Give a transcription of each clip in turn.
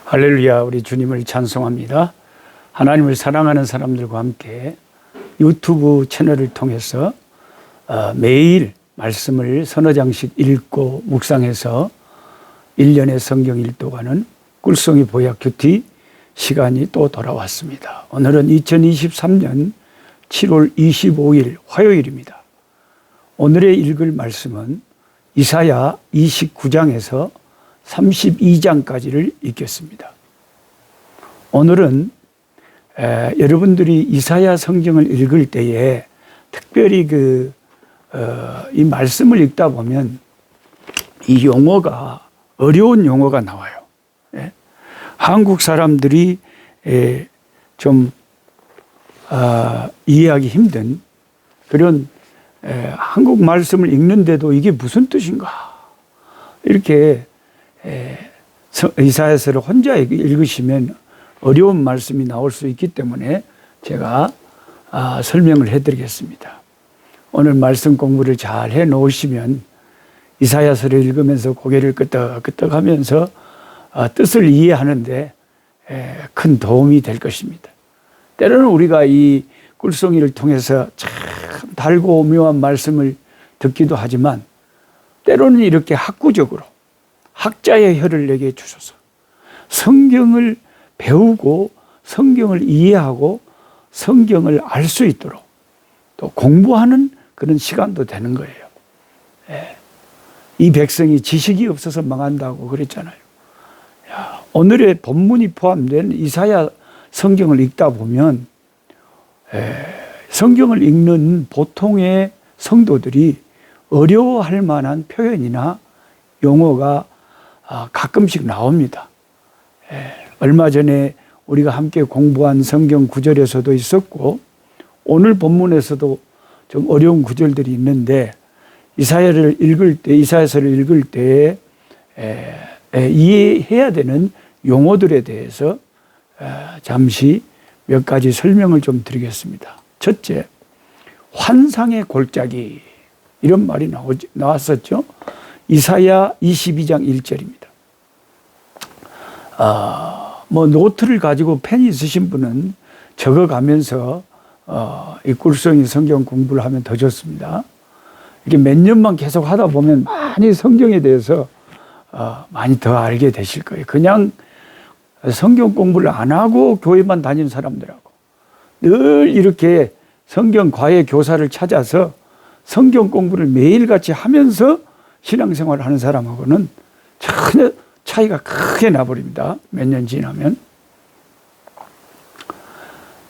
할렐루야, 우리 주님을 찬송합니다. 하나님을 사랑하는 사람들과 함께 유튜브 채널을 통해서 매일 말씀을 서너 장씩 읽고 묵상해서 1년의 성경 일독하는 꿀송이 보약 큐티 시간이 또 돌아왔습니다. 오늘은 2023년 7월 25일 화요일입니다. 오늘의 읽을 말씀은 이사야 29장에서 32장까지를 읽겠습니다. 오늘은 여러분들이 이사야 성경을 읽을 때에 특별히 이 말씀을 읽다 보면 이 용어가 어려운 용어가 나와요. 한국 사람들이 좀 이해하기 힘든 그런 한국 말씀을 읽는데도 이게 무슨 뜻인가 이렇게 이사야서를 혼자 읽으시면 어려운 말씀이 나올 수 있기 때문에 제가 설명을 해드리겠습니다. 오늘 말씀 공부를 잘 해놓으시면 이사야서를 읽으면서 고개를 끄덕끄덕 하면서 뜻을 이해하는데 큰 도움이 될 것입니다. 때로는 우리가 이 꿀송이를 통해서 참 달고 오묘한 말씀을 듣기도 하지만 때로는 이렇게 학구적으로 학자의 혀를 내게 주셔서 성경을 배우고 성경을 이해하고 성경을 알 수 있도록 또 공부하는 그런 시간도 되는 거예요. 이 백성이 지식이 없어서 망한다고 그랬잖아요. 오늘의 본문이 포함된 이사야 성경을 읽다 보면 성경을 읽는 보통의 성도들이 어려워할 만한 표현이나 용어가 가끔씩 나옵니다. 얼마 전에 우리가 함께 공부한 성경 구절에서도 있었고 오늘 본문에서도 좀 어려운 구절들이 있는데 이사야서를 읽을 때 이해해야 되는 용어들에 대해서 잠시 몇 가지 설명을 좀 드리겠습니다. 첫째, 환상의 골짜기 이런 말이 나왔었죠. 이사야 22장 1절입니다. 노트를 가지고 펜이 있으신 분은 적어가면서 이 꿀송이 성경 공부를 하면 더 좋습니다. 이렇게 몇 년만 계속 하다 보면 많이 성경에 대해서 많이 더 알게 되실 거예요. 그냥 성경 공부를 안 하고 교회만 다니는 사람들하고 늘 이렇게 성경 과외 교사를 찾아서 성경 공부를 매일같이 하면서 신앙생활을 하는 사람하고는 전혀 차이가 크게 나버립니다. 몇 년 지나면.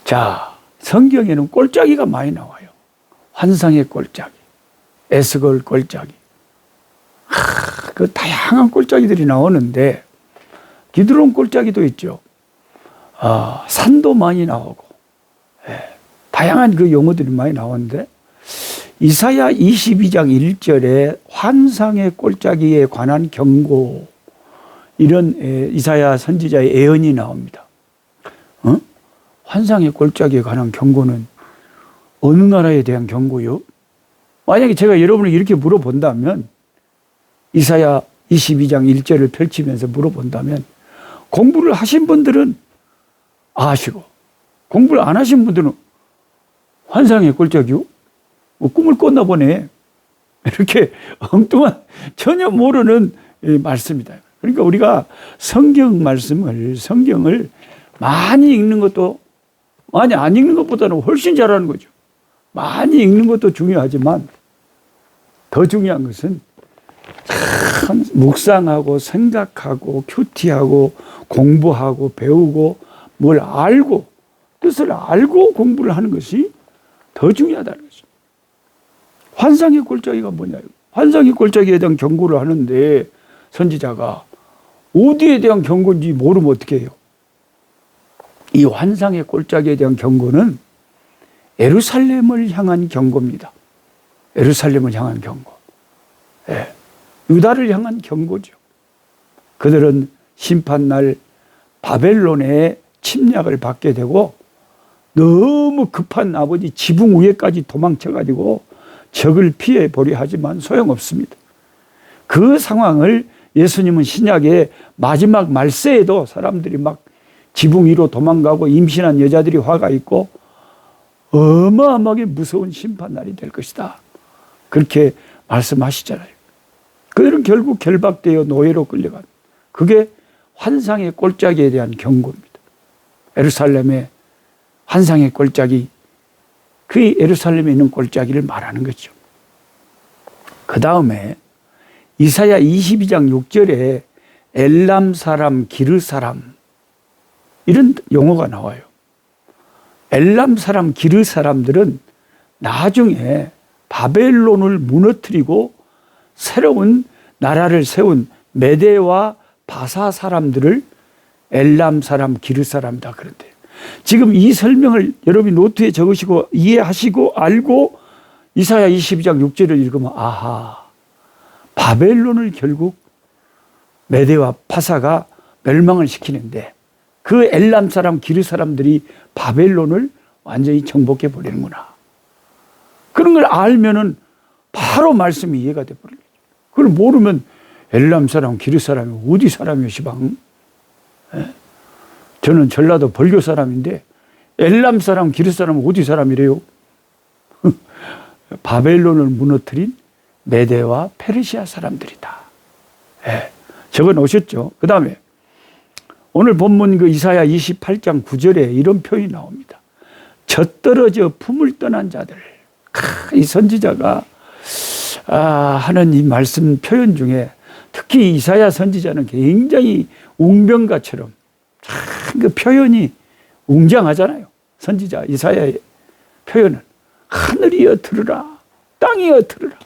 자, 성경에는 골짜기가 많이 나와요. 환상의 골짜기, 에스골 골짜기. 그 다양한 골짜기들이 나오는데 기드론 골짜기도 있죠. 산도 많이 나오고 다양한 그 용어들이 많이 나오는데 이사야 22장 1절에 환상의 골짜기에 관한 경고 이런 이사야 선지자의 예언이 나옵니다. 환상의 골짜기에 관한 경고는 어느 나라에 대한 경고요? 만약에 제가 여러분을 이렇게 물어본다면 이사야 22장 1절을 펼치면서 물어본다면 공부를 하신 분들은 아시고 공부를 안 하신 분들은 환상의 골짜기요? 꿈을 꿨나 보네. 이렇게 엉뚱한 전혀 모르는 말씀이다. 그러니까 우리가 성경을 많이 읽는 것도 많이 안 읽는 것보다는 훨씬 잘하는 거죠. 많이 읽는 것도 중요하지만 더 중요한 것은 참 묵상하고 생각하고 큐티하고 공부하고 배우고 뭘 알고 뜻을 알고 공부를 하는 것이 더 중요하다는 거죠. 환상의 골짜기가 뭐냐? 환상의 골짜기에 대한 경고를 하는데 선지자가 어디에 대한 경고인지 모르면 어떻게 해요? 이 환상의 골짜기에 대한 경고는 예루살렘을 향한 경고입니다. 예루살렘을 향한 경고. 유다를 향한 경고죠. 그들은 심판날 바벨론의 침략을 받게 되고 너무 급한 아버지 지붕 위에까지 도망쳐가지고 적을 피해 보려 하지만 소용없습니다. 그 상황을 예수님은 신약의 마지막 말세에도 사람들이 막 지붕 위로 도망가고 임신한 여자들이 화가 있고 어마어마하게 무서운 심판날이 될 것이다. 그렇게 말씀하시잖아요. 그들은 결국 결박되어 노예로 끌려간, 그게 환상의 꼴짜기에 대한 경고입니다. 예루살렘의 환상의 꼴짜기, 그 예루살렘에 있는 꼴짜기를 말하는 거죠. 그 다음에 이사야 22장 6절에 엘람 사람, 기르 사람, 이런 용어가 나와요. 엘람 사람, 기르 사람들은 나중에 바벨론을 무너뜨리고 새로운 나라를 세운 메대와 바사 사람들을 엘람 사람, 기르 사람이다 그런데, 지금 이 설명을 여러분이 노트에 적으시고 이해하시고 알고 이사야 22장 6절을 읽으면 아하, 바벨론을 결국 메대와 바사가 멸망을 시키는데 그 엘람 사람, 기르 사람들이 바벨론을 완전히 정복해 버리는구나. 그런 걸 알면은 바로 말씀이 이해가 돼 버려요. 그걸 모르면 엘람 사람, 기르 사람이 어디 사람이요, 시방? 저는 전라도 벌교 사람인데 엘람 사람, 기르 사람은 어디 사람이래요? 바벨론을 무너뜨린 메대와 페르시아 사람들이다. 적어 놓으셨죠? 그 다음에 오늘 본문 그 이사야 28장 9절에 이런 표현이 나옵니다. 젖떨어져 품을 떠난 자들. 이 선지자가 하는 이 말씀 표현 중에 특히 이사야 선지자는 굉장히 웅변가처럼 그 표현이 웅장하잖아요. 선지자 이사야의 표현은 하늘이여 들으라, 땅이여 들으라.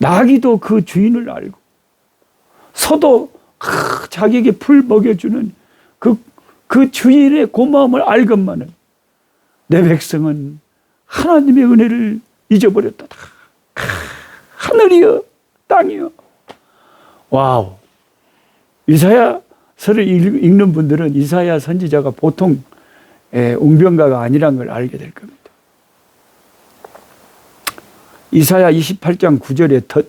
나귀도 그 주인을 알고 소도 자기에게 풀 먹여주는 그 주인의 고마움을 알건만은 내 백성은 하나님의 은혜를 잊어버렸다. 하늘이여 땅이여. 와우. 이사야서를 읽는 분들은 이사야 선지자가 보통 웅변가가 아니란 걸 알게 될 겁니다. 이사야 28장 9절에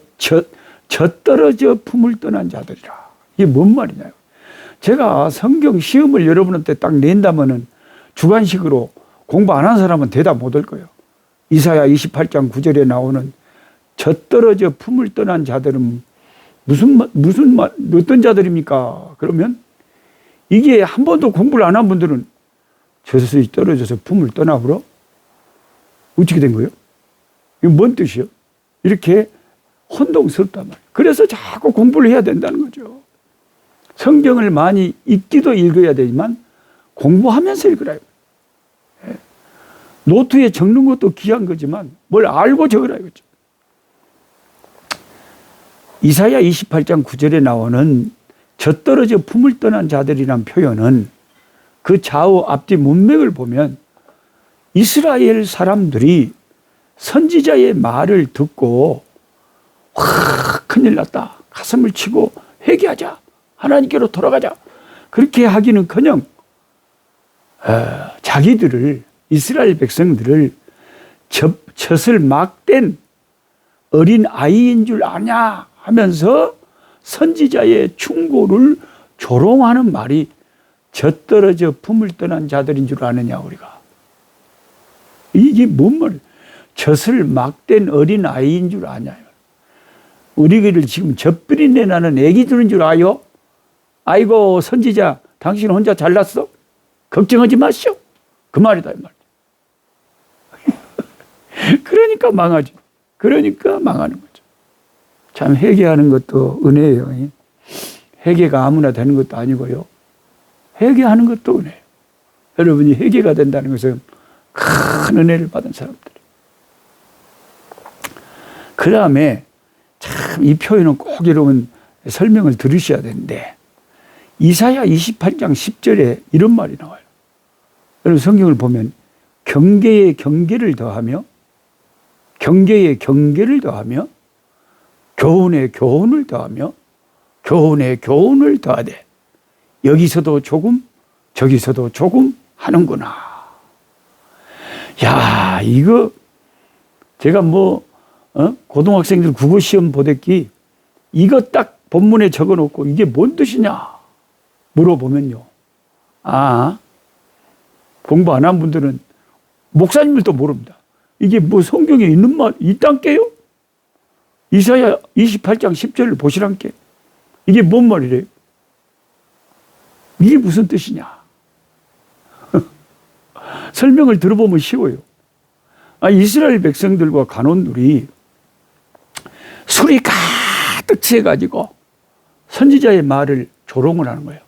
젖떨어져 품을 떠난 자들이라. 이게 뭔 말이냐요? 제가 성경 시험을 여러분한테 딱 낸다면은 주관식으로 공부 안 한 사람은 대답 못 할 거예요. 이사야 28장 9절에 나오는 젖떨어져 품을 떠난 자들은 어떤 자들입니까? 그러면 이게 한 번도 공부를 안 한 분들은 젖이 떨어져서 품을 떠나버려? 어떻게 된 거예요? 이거 뭔 뜻이요? 이렇게 혼동스럽단 말이에요. 그래서 자꾸 공부를 해야 된다는 거죠. 성경을 많이 읽기도 읽어야 되지만 공부하면서 읽으라요. 노트에 적는 것도 귀한 거지만 뭘 알고 적으라 이거죠. 이사야 28장 9절에 나오는 젖떨어져 품을 떠난 자들이란 표현은 그 좌우 앞뒤 문맥을 보면 이스라엘 사람들이 선지자의 말을 듣고 큰일 났다, 가슴을 치고 회개하자, 하나님께로 돌아가자, 그렇게 하기는커녕 자기들을, 이스라엘 백성들을 젖을 막 뗀 어린 아이인 줄 아냐 하면서 선지자의 충고를 조롱하는 말이 젖떨어져 품을 떠난 자들인 줄 아느냐 우리가. 이게 뭔 말이에요? 젖을 막 뗀 어린 아이인 줄 아냐. 우리를 지금 젖비린내 나는 애기들인 줄 아요? 아이고 선지자 당신 혼자 잘났어? 걱정하지 마시오. 그 말이다 이 말. 그러니까 망하지. 그러니까 망하는 거죠. 참 회개하는 것도 은혜예요. 회개가 아무나 되는 것도 아니고요. 회개하는 것도 은혜예요. 여러분이 회개가 된다는 것은 큰 은혜를 받은 사람들이에요. 그 다음에 참 이 표현은 꼭 여러분 설명을 들으셔야 되는데 이사야 28장 10절에 이런 말이 나와요. 여러분 성경을 보면 경계에 경계를 더하며 경계에 경계를 더하며 교훈에 교훈을 더하며 교훈에 교훈을 더하되 여기서도 조금 저기서도 조금 하는구나. 야, 이거 제가 고등학생들 국어시험 보댔기 이거 딱 본문에 적어놓고 이게 뭔 뜻이냐 물어보면요. 공부 안 한 분들은 목사님들도 모릅니다. 이게 뭐 성경에 있는 말 있단께요? 이사야 28장 10절을 보시란께. 이게 뭔 말이래요? 이게 무슨 뜻이냐? 설명을 들어보면 쉬워요. 이스라엘 백성들과 간원들이 술이 가득 취해가지고 선지자의 말을 조롱을 하는 거예요.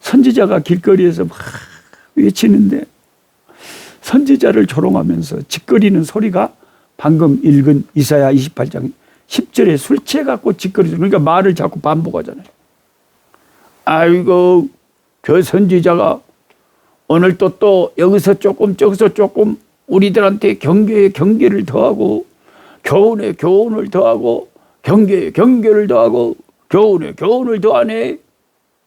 선지자가 길거리에서 막 외치는데 선지자를 조롱하면서 짓거리는 소리가 방금 읽은 이사야 28장 10절에 술 취해갖고 짓거리죠. 그러니까 말을 자꾸 반복하잖아요. 아이고 그 선지자가 오늘 또 여기서 조금 저기서 조금 우리들한테 경계에 경계를 더하고 교훈에 교훈을 더하고 경계에 경계를 더하고 교훈에 교훈을 더하네.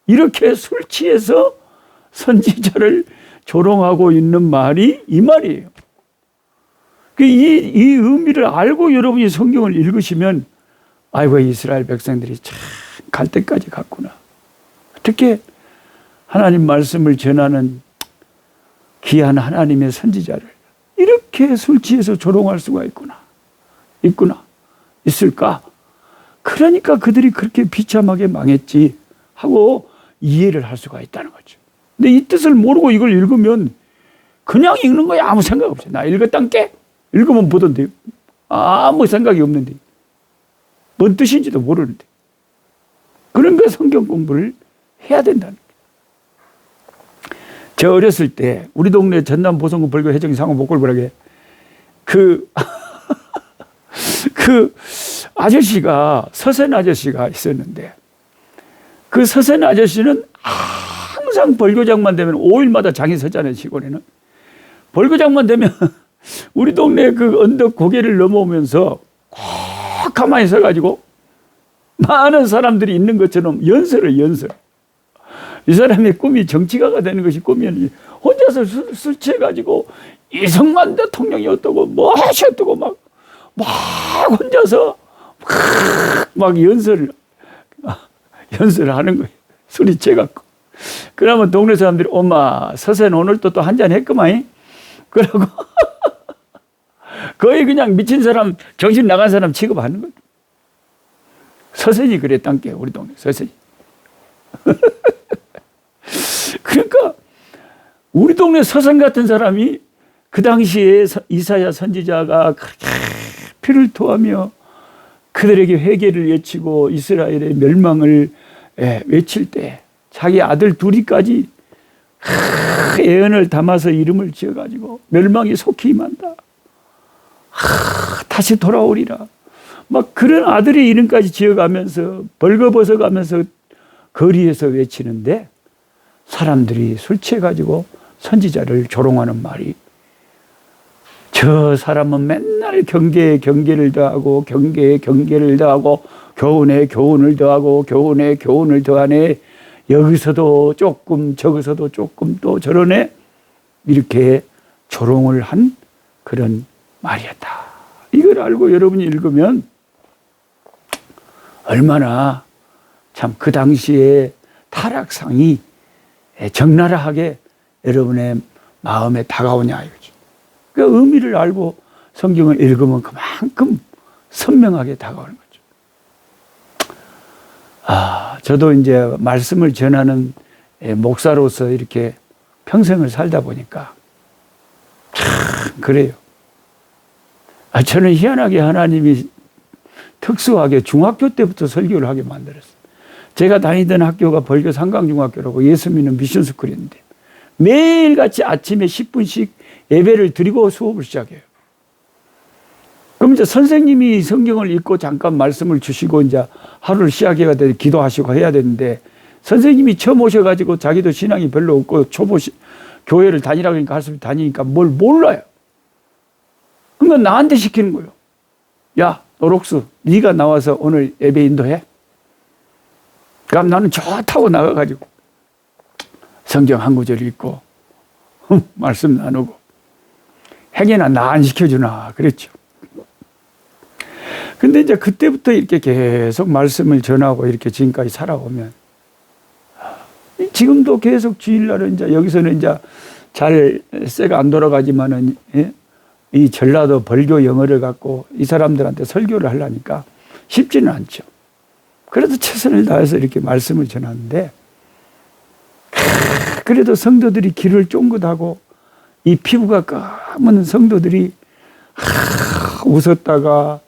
이렇게 술 취해서 선지자를 조롱하고 있는 말이 이 말이에요. 이 의미를 알고 여러분이 성경을 읽으시면 아이고 이스라엘 백성들이 참 갈 때까지 갔구나. 어떻게 하나님 말씀을 전하는 귀한 하나님의 선지자를 이렇게 술 취해서 조롱할 수가 있을까? 그러니까 그들이 그렇게 비참하게 망했지 하고 이해를 할 수가 있다는 거죠. 근데 이 뜻을 모르고 이걸 읽으면 그냥 읽는 거야. 아무 생각 없어요. 나 읽었단께? 읽으면 보던데요. 아무 생각이 없는데. 뭔 뜻인지도 모르는데. 그러니까 성경 공부를 해야 된다는 거예요. 저 어렸을 때 우리 동네 전남 보성군 벌교 해정 상호 목골부락에 그 아저씨가 서센 아저씨가 있었는데 그 서센 아저씨는 항상 벌교장만 되면 5일마다 장이 서잖아요. 시골에는. 벌교장만 되면 우리 동네 그 언덕 고개를 넘어오면서 꼭 가만히 서가지고 많은 사람들이 있는 것처럼 연설. 이 사람의 꿈이 정치가가 되는 것이 꿈이었는지 혼자서 술 취해가지고 이승만 대통령이 어떠고 뭐 하셨다고 막 혼자서 막 연설을 하는 거예요. 술이 취해갖고. 그러면 동네 사람들이 엄마 서센 오늘 또 한잔 했구만. 그러고 거의 그냥 미친 사람 정신 나간 사람 취급하는 거예요. 서센이 그랬단께 우리 동네 서센이. 그러니까 우리 동네 서센 같은 사람이 그 당시에 이사야 선지자가 그렇게 피를 토하며 그들에게 회개를 외치고 이스라엘의 멸망을 외칠 때 자기 아들 둘이까지 예언을 담아서 이름을 지어가지고 멸망이 속히 임한다. 다시 돌아오리라. 막 그런 아들의 이름까지 지어가면서 벌거벗어가면서 거리에서 외치는데 사람들이 술 취해가지고 선지자를 조롱하는 말이 저 사람은 맨날 경계에 경계를 더하고 경계에 경계를 더하고 교훈에 교훈을 더하고 교훈에 교훈을 더하네. 여기서도 조금 저기서도 조금 또 저러네. 이렇게 조롱을 한 그런 말이었다. 이걸 알고 여러분이 읽으면 얼마나 참 그 당시에 타락상이 적나라하게 여러분의 마음에 다가오냐 이거죠. 그 의미를 알고 성경을 읽으면 그만큼 선명하게 다가오는 거죠. 저도 이제 말씀을 전하는 목사로서 이렇게 평생을 살다 보니까 참 그래요. 저는 희한하게 하나님이 특수하게 중학교 때부터 설교를 하게 만들었어요. 제가 다니던 학교가 벌교 상강중학교라고 예수 믿는 미션스쿨이었는데 매일같이 아침에 10분씩 예배를 드리고 수업을 시작해요. 그럼 이제 선생님이 성경을 읽고 잠깐 말씀을 주시고 이제 하루를 시작해야 돼 기도하시고 해야 되는데 선생님이 처음 오셔가지고 자기도 신앙이 별로 없고 초보 교회를 다니라고 하니까 할수 다니니까 뭘 몰라요. 그러니까 나한테 시키는 거예요. 야, 노록수, 네가 나와서 오늘 예배 인도해. 그럼 나는 좋다고 나가가지고 성경 한 구절 읽고 말씀 나누고 행여나 나 안 시켜주나 그랬죠. 근데 이제 그때부터 이렇게 계속 말씀을 전하고 이렇게 지금까지 살아오면, 지금도 계속 주일날은 이제 여기서는 이제 잘 쇠가 안 돌아가지만은, 예? 이 전라도 벌교 영어를 갖고 이 사람들한테 설교를 하려니까 쉽지는 않죠. 그래도 최선을 다해서 이렇게 말씀을 전하는데, 그래도 성도들이 귀를 쫑긋하고 이 피부가 까만 성도들이 웃었다가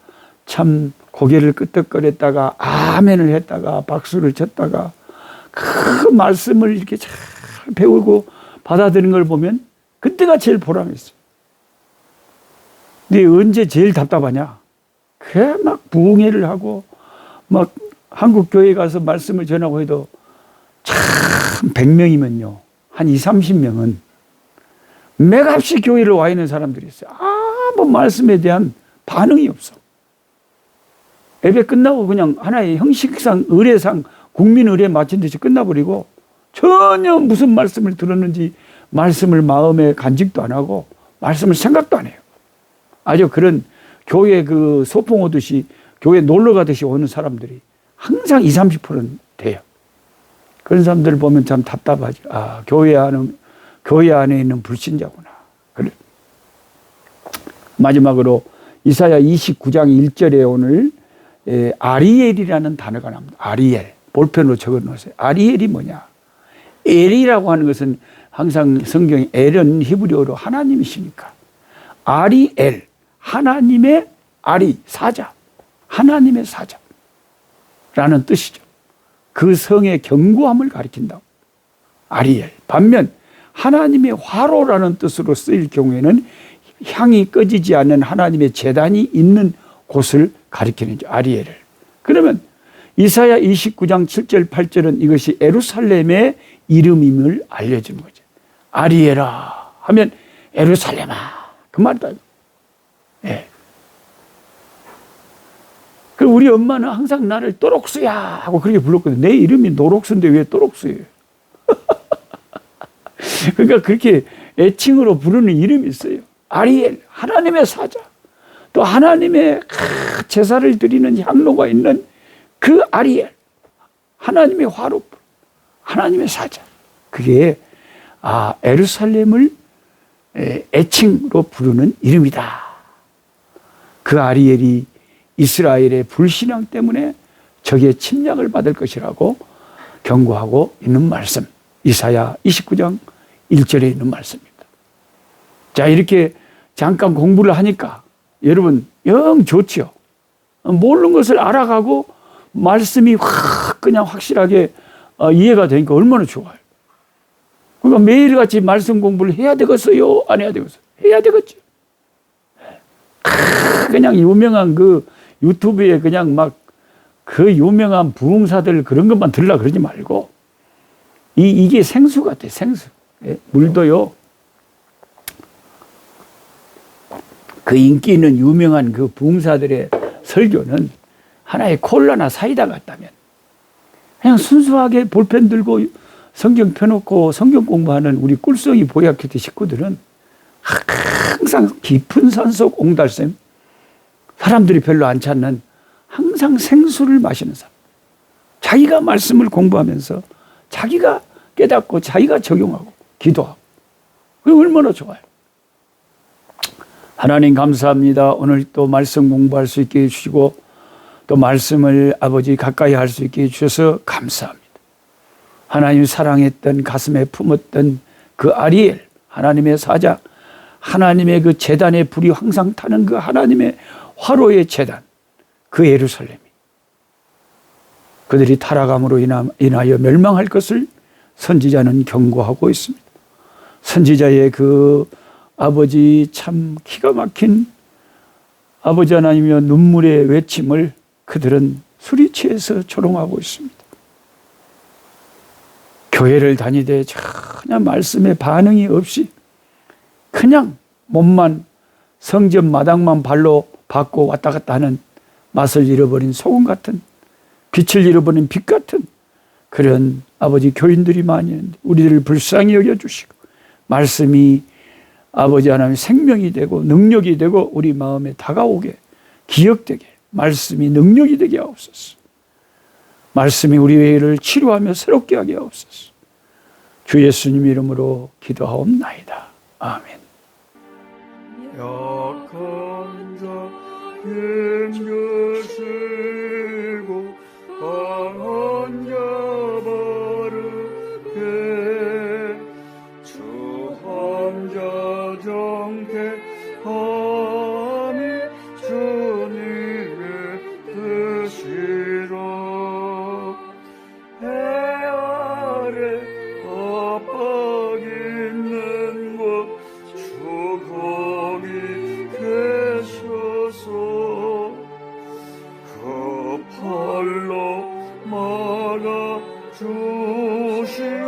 참 고개를 끄덕거렸다가 아멘을 했다가 박수를 쳤다가 그 말씀을 이렇게 잘 배우고 받아들이는 걸 보면 그때가 제일 보람있어요. 근데 언제 제일 답답하냐? 그래 막 부흥회를 하고 막 한국 교회 가서 말씀을 전하고 해도 참 100명이면요 한 20, 30명은 맥없이 교회를 와 있는 사람들이 있어요. 아무 말씀에 대한 반응이 없어. 예배 끝나고 그냥 하나의 형식상 의례상 국민 의례에 맞춘 듯이 끝나버리고 전혀 무슨 말씀을 들었는지 말씀을 마음에 간직도 안 하고 말씀을 생각도 안 해요. 아주 그런 교회 그 소풍 오듯이 교회 놀러 가듯이 오는 사람들이 항상 20, 30%는 돼요. 그런 사람들을 보면 참 답답하죠. 아, 교회 안에 있는 불신자구나. 그래. 마지막으로 이사야 29장 1절에 오늘 아리엘이라는 단어가 나옵니다. 아리엘. 볼펜으로 적어 놓으세요. 아리엘이 뭐냐? 엘이라고 하는 것은 항상 성경에 엘은 히브리어로 하나님이시니까. 아리엘. 하나님의 아리, 사자. 하나님의 사자라는 뜻이죠. 그 성의 견고함을 가리킨다고. 아리엘. 반면 하나님의 화로라는 뜻으로 쓰일 경우에는 향이 꺼지지 않는 하나님의 제단이 있는 곳을 가리키는 아리엘을. 그러면 이사야 29장 7절 8절은 이것이 예루살렘의 이름임을 알려주는 거죠. 아리엘아 하면 예루살렘아 그 말이다. 예. 그리고 우리 엄마는 항상 나를 또록수야 하고 그렇게 불렀거든요. 내 이름이 노록수인데 왜 또록수예요? 그러니까 그렇게 애칭으로 부르는 이름이 있어요. 아리엘, 하나님의 사자. 또 하나님의 제사를 드리는 향로가 있는 그 아리엘. 하나님의 화로, 하나님의 사자. 그게 예루살렘을 애칭으로 부르는 이름이다. 그 아리엘이 이스라엘의 불신앙 때문에 적의 침략을 받을 것이라고 경고하고 있는 말씀. 이사야 29장 1절에 있는 말씀입니다. 자, 이렇게 잠깐 공부를 하니까 여러분 영 좋죠. 모르는 것을 알아가고 말씀이 그냥 확실하게 이해가 되니까 얼마나 좋아요. 그러니까 매일같이 말씀 공부를 해야 되겠어요? 안 해야 되겠어요? 해야 되겠죠. 그냥 유명한 그 유튜브에 그냥 막 그 유명한 부흥사들 그런 것만 들으려고 그러지 말고 이게 생수 같아요. 생수. 물도요. 그 인기 있는 유명한 그 부흥사들의 설교는 하나의 콜라나 사이다 같다면 그냥 순수하게 볼펜 들고 성경 펴놓고 성경 공부하는 우리 꿀성이 보약교회 식구들은 항상 깊은 산속 옹달샘, 사람들이 별로 안 찾는 항상 생수를 마시는 사람. 자기가 말씀을 공부하면서 자기가 깨닫고 자기가 적용하고 기도하고. 그게 얼마나 좋아요. 하나님 감사합니다. 오늘 또 말씀 공부할 수 있게 해주시고 또 말씀을 아버지 가까이 할 수 있게 해주셔서 감사합니다. 하나님 사랑했던 가슴에 품었던 그 아리엘, 하나님의 사자, 하나님의 그 제단의 불이 항상 타는 그 하나님의 화로의 제단, 그 예루살렘이 그들이 타락함으로 인하여 멸망할 것을 선지자는 경고하고 있습니다. 선지자의 그 아버지 참 기가 막힌 아버지 하나님의 눈물의 외침을 그들은 술이 취해서 조롱하고 있습니다. 교회를 다니되 전혀 말씀에 반응이 없이 그냥 몸만 성전 마당만 발로 밟고 왔다 갔다 하는 맛을 잃어버린 소금 같은 빛을 잃어버린 빛 같은 그런 아버지 교인들이 많이 있는데 우리들을 불쌍히 여겨주시고 말씀이 아버지 하나님의 생명이 되고 능력이 되고 우리 마음에 다가오게 기억되게 말씀이 능력이 되게 하옵소서. 말씀이 우리의 일을 치료하며 새롭게 하게 하옵소서. 주 예수님 이름으로 기도하옵나이다. 아멘. 약한 자 힘주시고 강한 자 바르게 주 혼자 정케함이 주님의 뜻이라. 해 아래 압박 있는 곳 주 거기 계셔서 그 팔로 막아 주시어